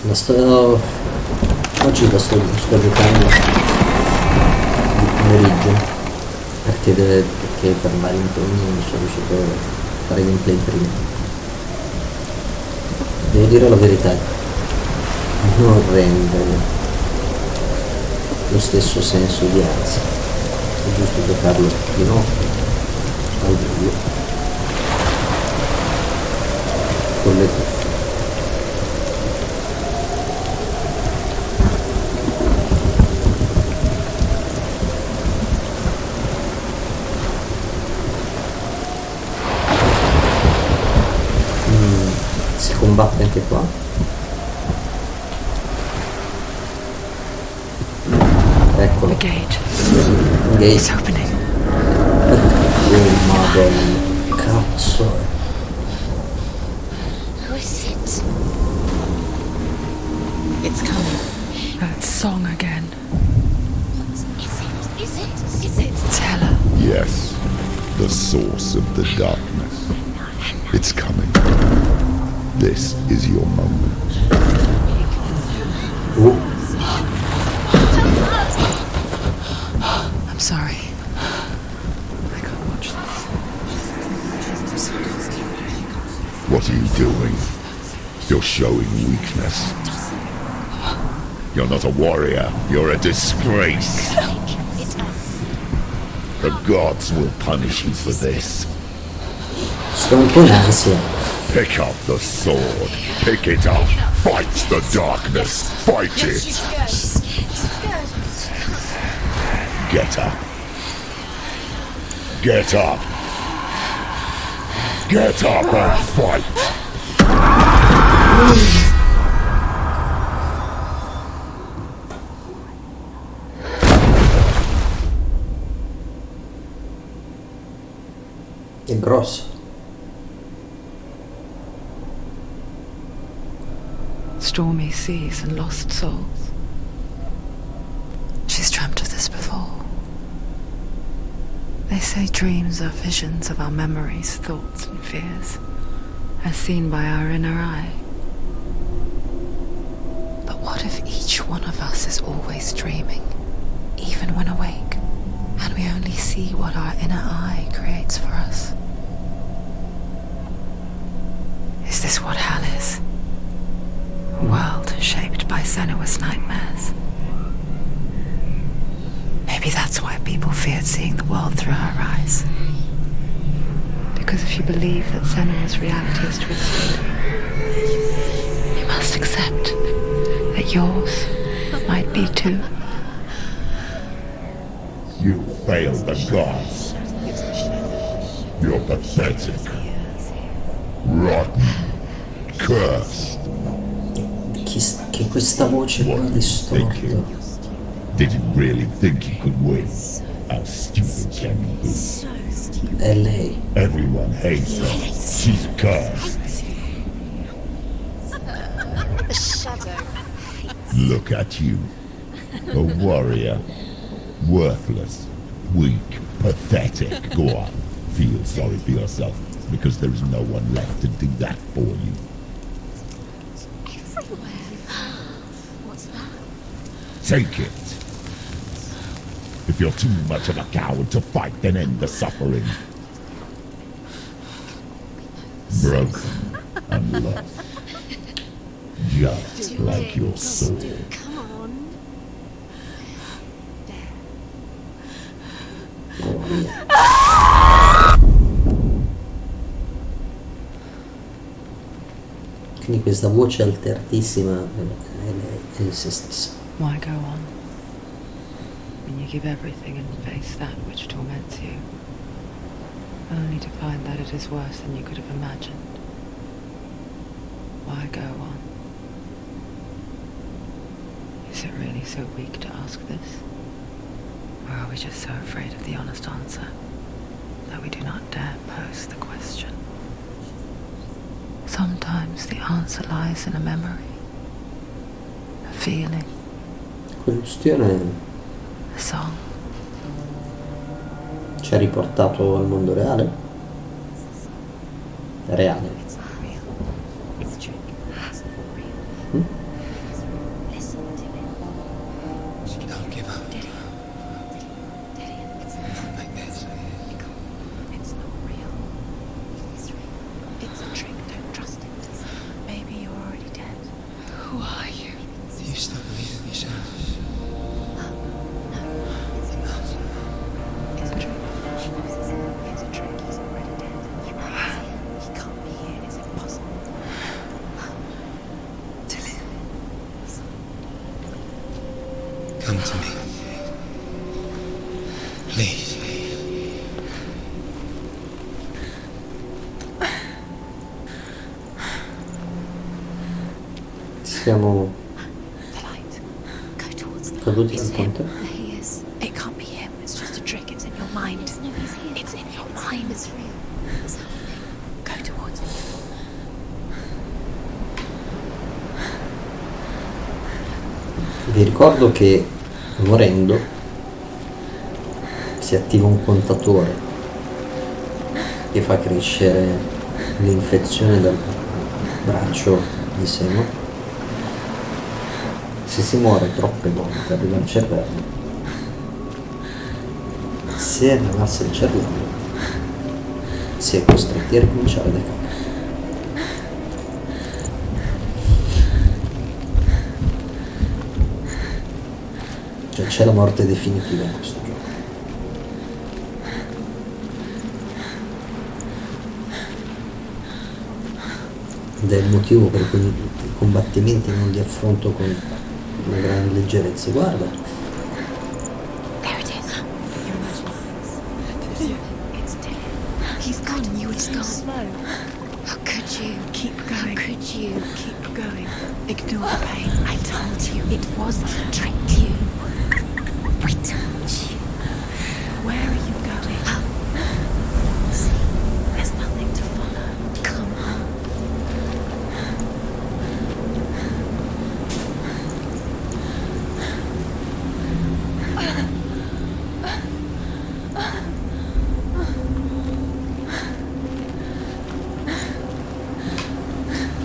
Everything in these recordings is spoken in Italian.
Oggi sto giocando di pomeriggio perché per vari impegni non sono riuscito a fare gameplay prima. Devo dire la verità, non rende lo stesso senso di ansia. È giusto giocarlo di notte al buio con le cuffie. Si combatte anche qua. Eccolo. The gate. Gate. It's opening. Oh madonna. Cazzo. Who is it? It's coming. That song again. Is it? It's Hella. Yes, the source of the darkness. It's coming. This is your moment. Oh. I'm sorry. I can't watch this. What are you doing? You're showing weakness. You're not a warrior. You're a disgrace. The gods will punish you for this. Sto un po' in ansia. Pick up the sword. Pick it up. Fight the darkness. Fight it. Get up. Get up. Get up and fight. È grosso. Stormy seas and lost souls. She's dreamt of this before. They say dreams are visions of our memories, thoughts and fears, as seen by our inner eye. But what if each one of us is always dreaming, even when awake, and we only see what our inner eye creates for us? Is this what hell is? A world shaped by Senua's nightmares. Maybe that's why people feared seeing the world through her eyes. Because if you believe that Senua's reality is twisted, you must accept that yours might be too. You failed the gods. You're pathetic. Rotten. Cursed. Che questa voce qua distorta. Did you really think you could win? How stupid can you be? È lei. Everyone hates her. She's cursed. The shadow. Look at you. A warrior. Worthless. Weak. Pathetic. Go on. Feel sorry for yourself, because there is no one left to do that for you. What's that? Take it. If you're too much of a coward to fight, then end the suffering. Broken and lost. Just like your soul. Come on. Quindi questa voce altertissima è lei, è se stessa. Why go on when you give everything and face that which torments you, only to find that it is worse than you could have imagined? Why go on? Is it really so weak to ask this? Or are we just so afraid of the honest answer that we do not dare pose the question? Sometimes the answer lies in a memory, a feeling, Questione a song. ci ha riportato al mondo reale? Reale. Come to me. Please. Siamo The light. Go towards the caduti It's nel him. ponte. There he is. It can't be him. It's just a trick. It's in your mind. No, he's here. It's in your mind. It's real. It's happening. Go towards him. Vi ricordo che morendo si attiva un contatore che fa crescere l'infezione dal braccio di seno. Se si muore troppe volte arriva al cervello. Se arrivasse al cervello si è costretti a ricominciare da capo. Cioè c'è la morte definitiva in questo gioco. Ed è il motivo per cui i combattimenti non li affronto con una grande leggerezza. Guarda, There it is. Your imagination. It's Dillion. He's gone. You were gone. Slow. How could you? Keep going. How could you? Keep going. Ignore the pain. I told you it was a trick. You. I told you. Where are you going? See, there's nothing to follow. Come on.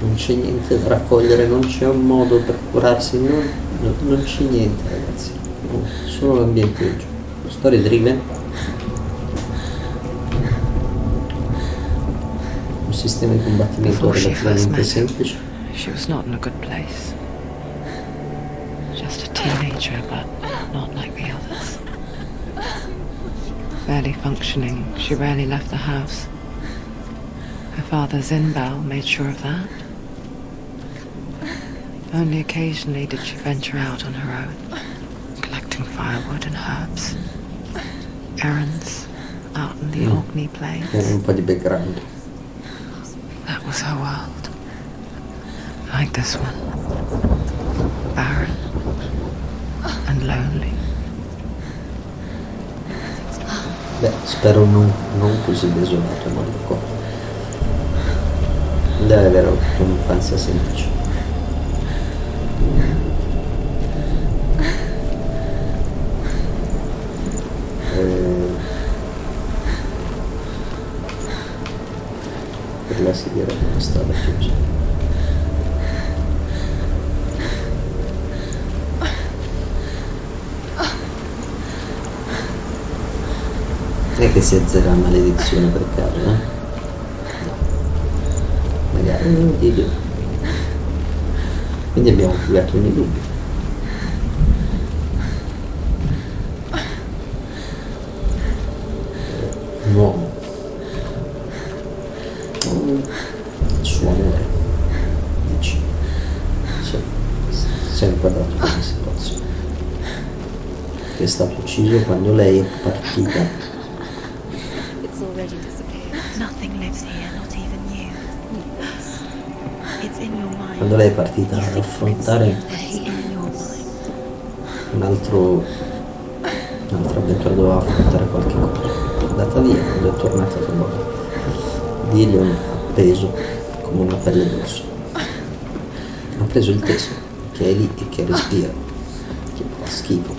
non c'è niente da raccogliere, non c'è un modo per curarsi, non c'è niente ragazzi, no, solo l'ambiente del gioco. Storia driven, un sistema di combattimento Before she first relativamente met him, semplice. she was not in a good place. Just a teenager, but not like the others. Barely functioning, she rarely left the house. Her father's in-bell made sure of that. Only occasionally did she venture out on her own, collecting firewood and herbs. Errands out in the Orkney Plains. Un po' di background. That was her world. Like this one. Barren and lonely. Beh, spero non così desolato, ma dico. Deve avere avuto un'infanzia semplice. Per la sigaretta non è stata chiusa. Non è che si azzera la maledizione per caso, eh? No. Magari un video. Quindi abbiamo creato un dubbio. Un uomo. Il suo amore. Dici. Si è inquadrato in questa situazione. Che è stato ucciso quando lei è partita. It's already disappeared. Nothing lives here, not even you. It's in your mind. Quando lei è partita ad affrontare It's in your mind. un'altra avventura, doveva affrontare qualche cosa. È andata via, quando è tornata a trovare Dillion appeso come una pelle d'orso. Ha preso il testo che è lì e che respira, che fa schifo.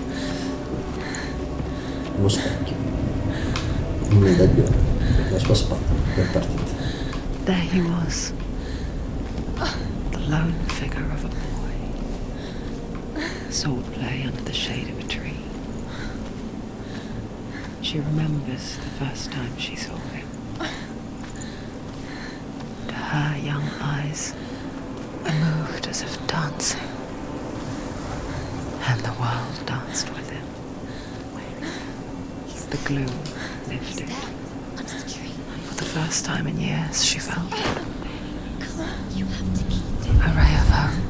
Uno specchio, un medaglione, la sua spada è partita. There he was. The lone figure of a boy. Sword play under the shade of a tree. She remembers the first time she saw him. To her young eyes, he moved as if dancing. And the world danced with him. The gloom lifted. Under the tree. For the first time in years, she felt Come on, you have to eat. a ray of hope.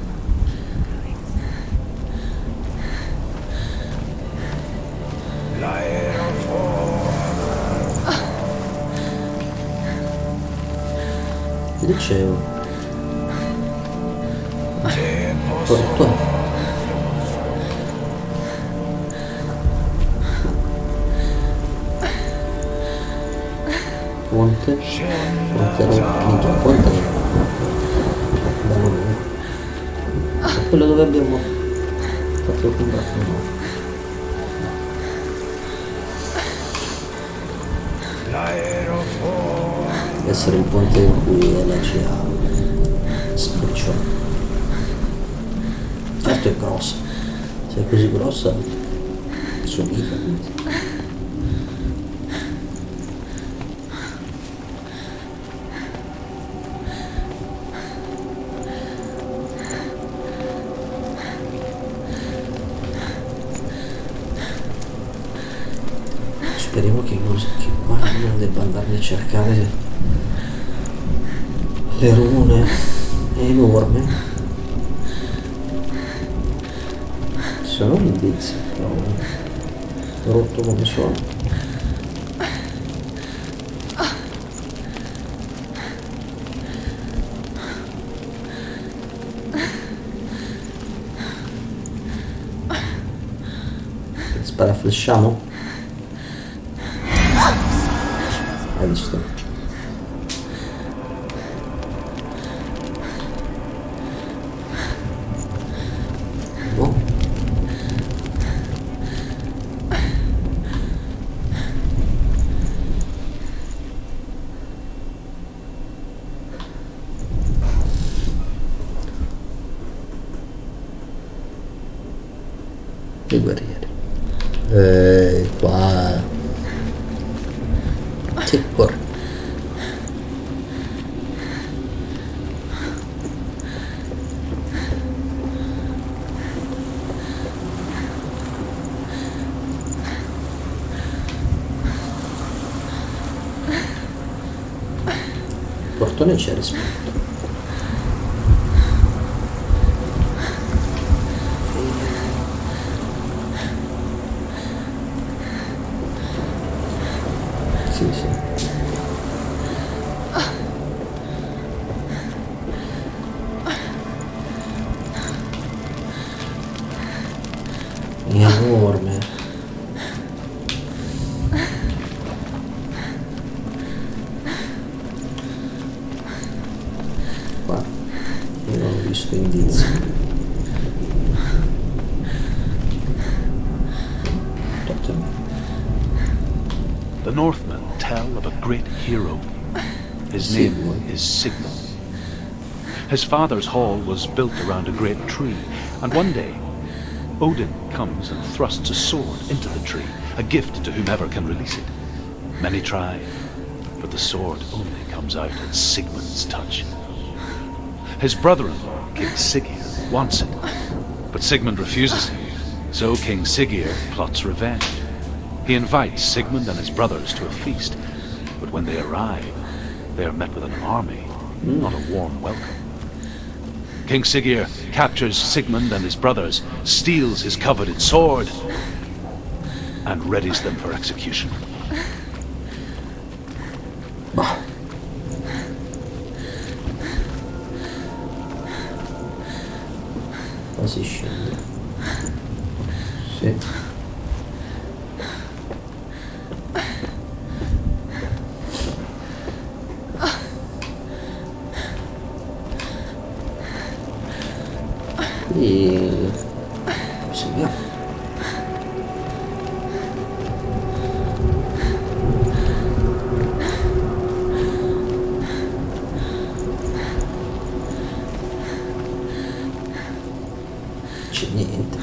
Dicevo. Porto. Ponte. Minchia, ponte. Bello bene. È quello dove abbiamo fatto il combatto, no? Deve essere il ponte in cui la GA sbriciola. Certo è grossa. Se è così grossa, somiglia. Speriamo che qua non debba andarmi a cercare le rune. È enorme. Sono indizi, però rotto come sono. Sparaflesciamo? Hai visto? No. I guerrieri. Qua. Sì, corri. Portone c'è rispetto. Sì, sì. È enorme. Qua non ho visto indizi. Totem. The Northmen tell of a great hero. His name is Sigmund. His father's hall was built around a great tree, and one day Odin comes and thrusts a sword into the tree, a gift to whomever can release it. Many try, but the sword only comes out at Sigmund's touch. His brother-in-law, King Siggeir, wants it, but Sigmund refuses him, so King Siggeir plots revenge. He invites Sigmund and his brothers to a feast, but when they arrive, they are met with an army, not a warm welcome. King Siggeir captures Sigmund and his brothers, steals his coveted sword, and readies them for execution. Bah. Quasi scende. Sì. E seguiamo. C'è niente.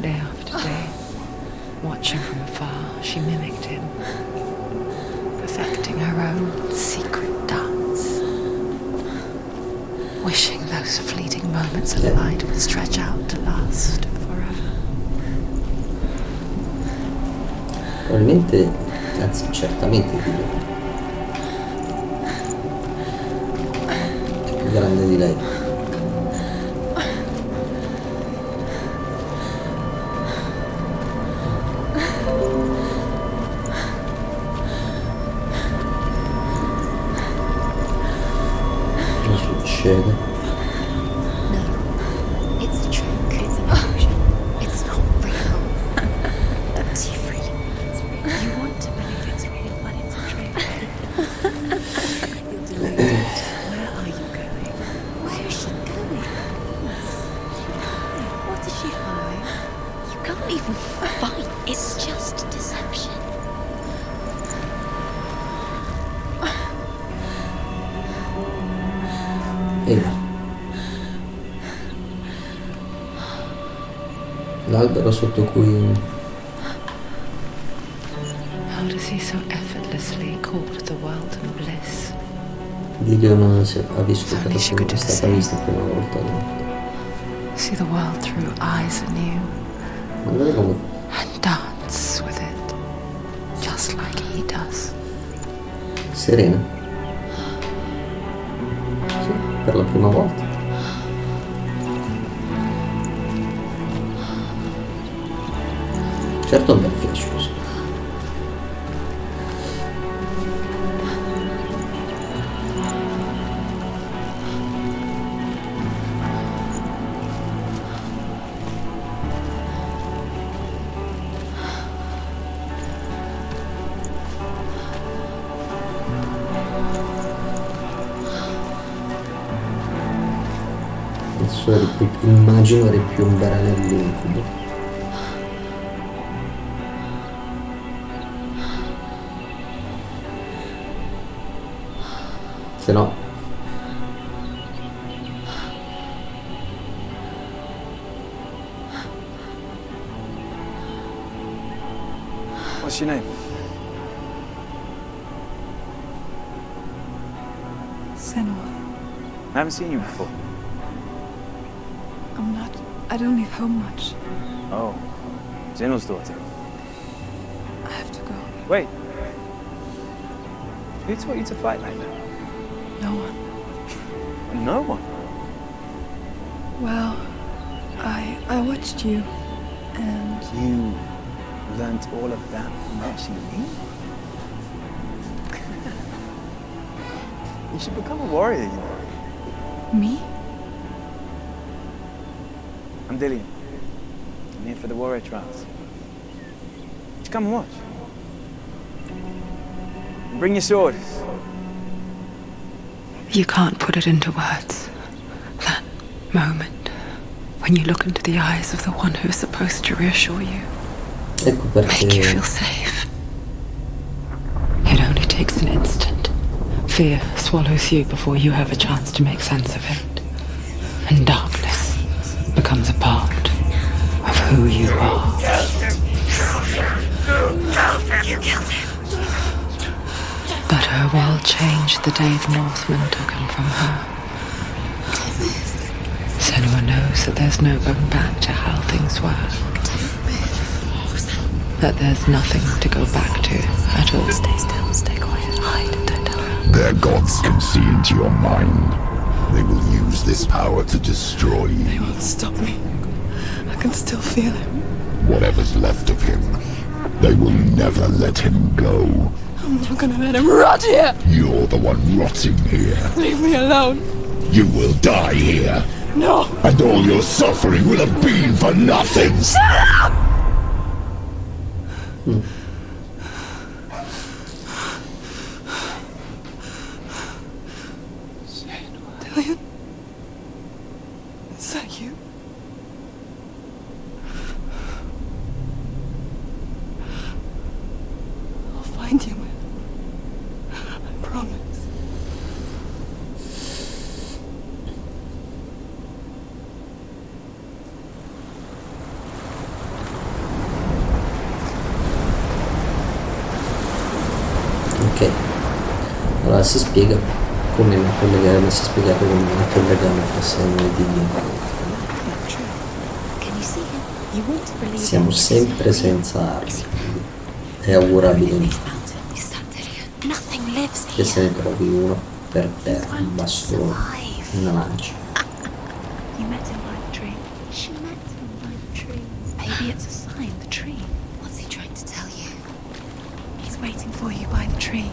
Day after day, watching from afar, she mimicked him, perfecting her own secret dance, wishing that Those fleeting moments of light would stretch out to last forever. Probabilmente, anzi certamente Dillion è più grande di lei. Cosa succede? It's a trick. It's an illusion. It's not real. It's real. It's real. You want to believe it's real, but it's a trick. You're deluded. Where are you going? Where is she going? What is she following? You can't even fight. It's just deception. E là. L'albero sotto cui How does he so effortlessly court the world and bliss? Dillion ha visto per la prima, è stata vista la prima volta. See the world through eyes anew Guardate come and dance with it, just like he does. serena. Sì, per la prima volta. Certo un bel flash così. Adesso immagino ripiomberà nell'incubo. Se no What's your name? Senua, I haven't seen you before. I don't leave home much. Oh, Zeno's daughter. I have to go. Wait. Who taught you to fight like that? No one. No one. Well, I watched you, and You learnt all of that from watching me? You should become a warrior, you know. me? I'm Dillion. I'm here for the warrior trials. Just come and watch. And bring your sword. You can't put it into words. That moment when you look into the eyes of the one who is supposed to reassure you, ecco make you perché feel safe. It only takes an instant. Fear swallows you before you have a chance to make sense of it. And darkness becomes a part of who you are. You killed him. But her world changed the day the Northmen took him from her. Senua knows that there's no going back to how things were. That there's nothing to go back to at all. Stay still, stay quiet, hide, don't tell her. Their gods can see into your mind. They will use this power to destroy They you. won't stop me. I can still feel him. Whatever's left of him, they will never let him go. I'm not gonna let him rot here. You're the one rotting here. Leave me alone. You will die here. No. And all your suffering will have been for nothing. Dillion? Is that you? I'll find you, man. I promise. ok, allora si spiega come nato il legame, si è spiegato come è nato il legame tra Senna e Dillion. Can you see him? You want to believe Siamo him? sempre senza armi. È augurabile This mountain. Is that Dillion? Nothing lives che se here. ne trovi uno per terra, un bastone, una lancia. You met him by the tree. She met him by the tree. Maybe it's a sign, the tree. What's he trying to tell you? He's waiting for you by the tree.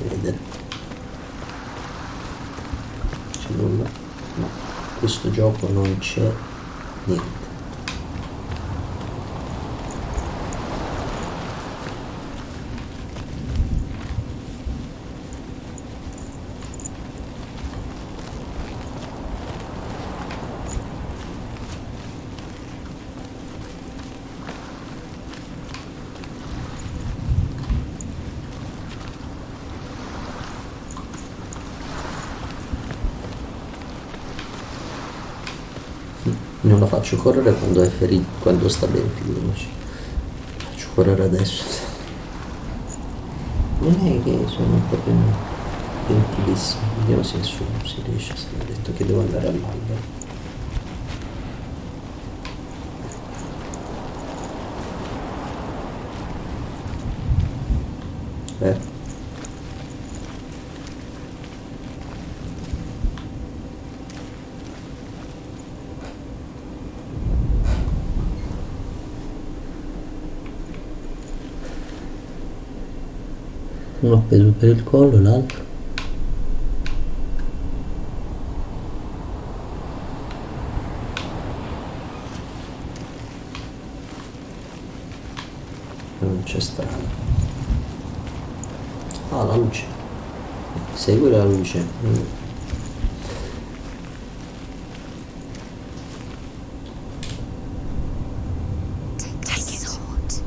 Vedere. C'è nulla? No. Questo gioco non c'è niente. Non la faccio correre quando è ferito, quando sta bene, figuriamoci. La faccio correre adesso. Non è che sono proprio gentilissimo. Vediamo se su si riesce, se mi ha detto che devo andare all'albero. Uno appeso per il collo, l'altro non c'è strada. Ah, la luce, segui la luce. Take it.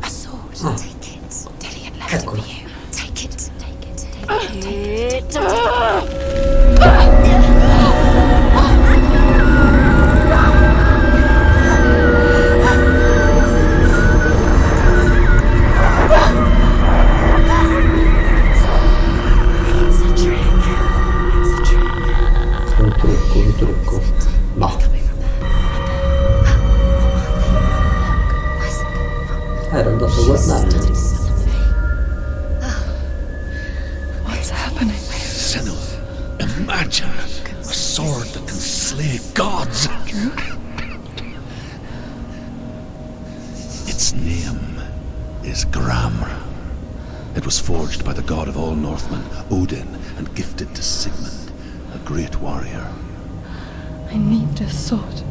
A sword. Take it. Dillion left it for you. Take it. Take it. Take it. Un trucco. No. Ero andato a guardarlo. What's happening? Senua, imagine a sword that can slay gods. Its name is Gramr. It was forged by the god of all Northmen, Odin, and gifted to Sigmund, a great warrior. I need this sword.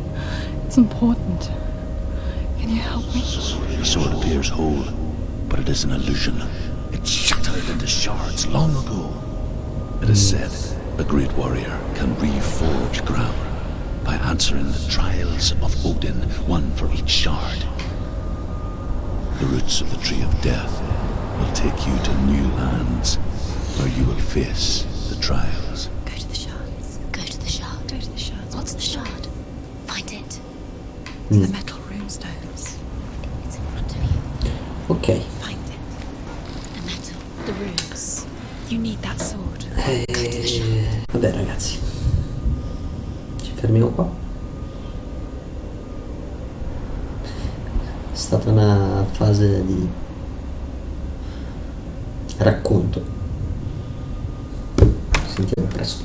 It's important. Can you help me? The sword appears whole, but it is an illusion. It shattered into shards long ago. It is said a great warrior can reforge Gramr by answering the trials of Odin, one for each shard. The roots of the Tree of Death will take you to new lands, where you will face the trials. Go to the shards. Go to the shard. Go to the shards. What's the shard? Find it. The metal runestones. It's in front of you. Ok. Find it. The metal. The runes. You need that sword. Go to the shard. Vabbè ragazzi, ci fermiamo qua. È stata una fase di racconto. Sentiamo presto.